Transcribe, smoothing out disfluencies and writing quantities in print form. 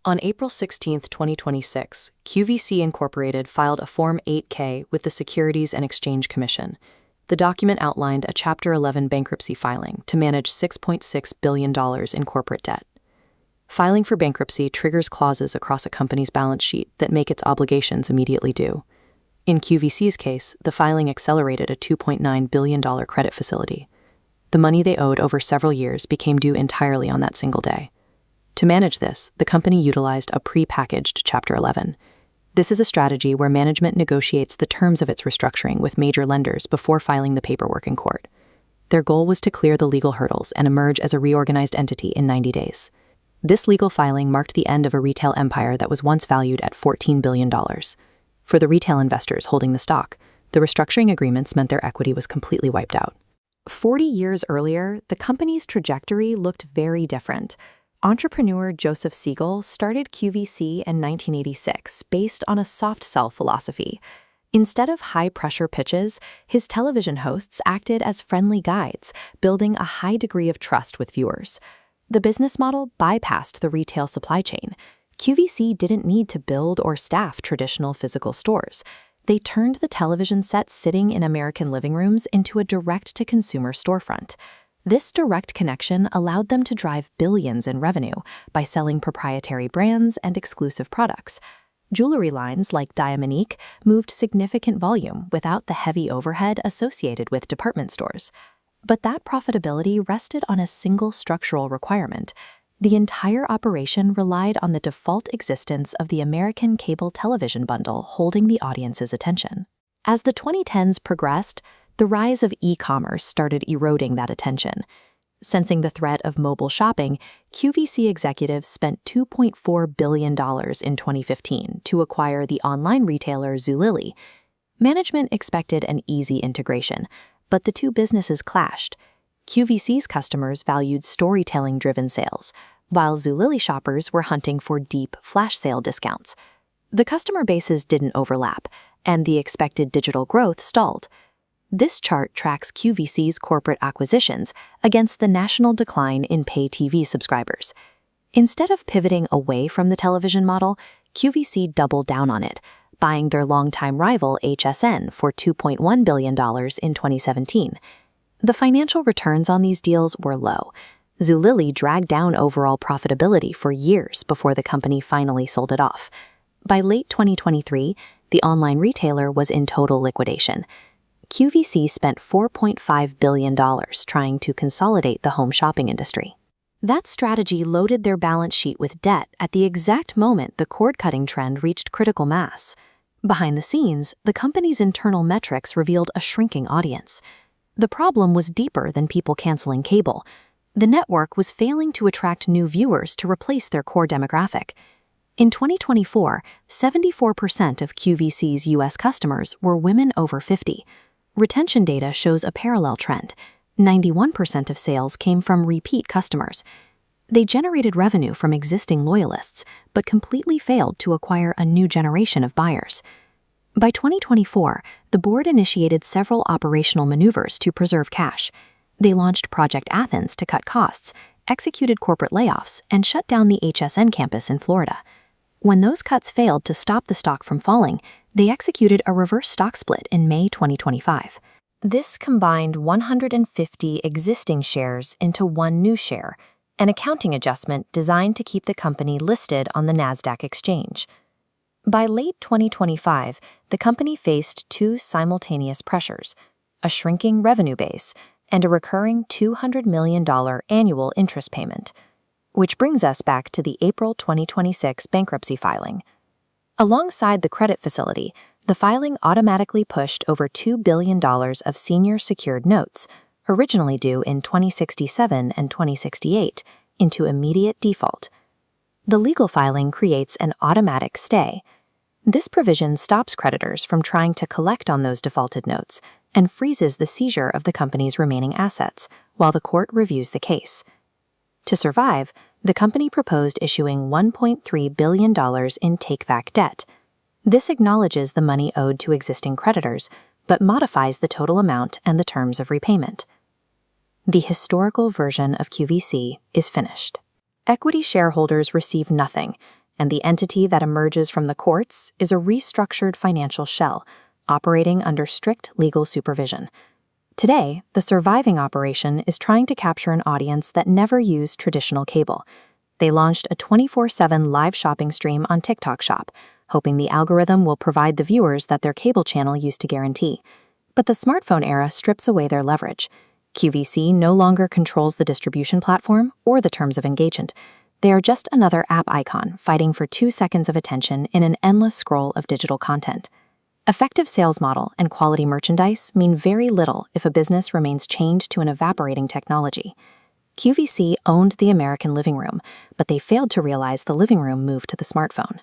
On April 16, 2026, QVC Incorporated filed a Form 8-K with the Securities and Exchange Commission. The document outlined a Chapter 11 bankruptcy filing to manage $6.6 billion in corporate debt. Filing for bankruptcy triggers clauses across a company's balance sheet that make its obligations immediately due. In QVC's case, the filing accelerated a $2.9 billion credit facility. The money they owed over several years became due entirely on that single day. To manage this, the company utilized a pre-packaged Chapter 11. This is a strategy where management negotiates the terms of its restructuring with major lenders before filing the paperwork in court. Their goal was to clear the legal hurdles and emerge as a reorganized entity in 90 days. This legal filing marked the end of a retail empire that was once valued at $14 billion. For the retail investors holding the stock, the restructuring agreements meant their equity was completely wiped out. 40 years earlier, the company's trajectory looked very different. Entrepreneur Joseph Siegel started QVC in 1986 based on a soft sell philosophy. Instead of high-pressure pitches, his television hosts acted as friendly guides, building a high degree of trust with viewers. The business model bypassed the retail supply chain. QVC didn't need to build or staff traditional physical stores. They turned the television sets sitting in American living rooms into a direct-to-consumer storefront. This direct connection allowed them to drive billions in revenue by selling proprietary brands and exclusive products. Jewelry lines like Diamonique moved significant volume without the heavy overhead associated with department stores. But that profitability rested on a single structural requirement. The entire operation relied on the default existence of the American cable television bundle holding the audience's attention. As the 2010s progressed, the rise of e-commerce started eroding that attention. Sensing the threat of mobile shopping, QVC executives spent $2.4 billion in 2015 to acquire the online retailer Zulily. Management expected an easy integration, but the two businesses clashed. QVC's customers valued storytelling-driven sales, while Zulily shoppers were hunting for deep flash sale discounts. The customer bases didn't overlap, and the expected digital growth stalled. This chart tracks QVC's corporate acquisitions against the national decline in pay TV subscribers. Instead of pivoting away from the television model, QVC doubled down on it, buying their longtime rival HSN for $2.1 billion in 2017. The financial returns on these deals were low. Zulily dragged down overall profitability for years before the company finally sold it off. By late 2023, the online retailer was in total liquidation. QVC spent $4.5 billion trying to consolidate the home shopping industry. That strategy loaded their balance sheet with debt at the exact moment the cord-cutting trend reached critical mass. Behind the scenes, the company's internal metrics revealed a shrinking audience. The problem was deeper than people canceling cable. The network was failing to attract new viewers to replace their core demographic. In 2024, 74% of QVC's U.S. customers were women over 50. Retention data shows a parallel trend. 91% of sales came from repeat customers. They generated revenue from existing loyalists, but completely failed to acquire a new generation of buyers. By 2024, the board initiated several operational maneuvers to preserve cash. They launched Project Athens to cut costs, executed corporate layoffs, and shut down the HSN campus in Florida. When those cuts failed to stop the stock from falling, they executed a reverse stock split in May 2025. This combined 150 existing shares into one new share, an accounting adjustment designed to keep the company listed on the NASDAQ exchange. By late 2025, the company faced two simultaneous pressures: a shrinking revenue base and a recurring $200 million annual interest payment. Which brings us back to the April 2026 bankruptcy filing. Alongside the credit facility, the filing automatically pushed over $2 billion of senior secured notes, originally due in 2067 and 2068, into immediate default. The legal filing creates an automatic stay. This provision stops creditors from trying to collect on those defaulted notes and freezes the seizure of the company's remaining assets while the court reviews the case. To survive, the company proposed issuing $1.3 billion in take-back debt. This acknowledges the money owed to existing creditors, but modifies the total amount and the terms of repayment. The historical version of QVC is finished. Equity shareholders receive nothing, and the entity that emerges from the courts is a restructured financial shell, operating under strict legal supervision. Today, the surviving operation is trying to capture an audience that never used traditional cable. They launched a 24/7 live shopping stream on TikTok Shop, hoping the algorithm will provide the viewers that their cable channel used to guarantee. But the smartphone era strips away their leverage. QVC no longer controls the distribution platform or the terms of engagement. They are just another app icon fighting for 2 seconds of attention in an endless scroll of digital content. Effective sales model and quality merchandise mean very little if a business remains chained to an evaporating technology. QVC owned the American living room, but they failed to realize the living room moved to the smartphone.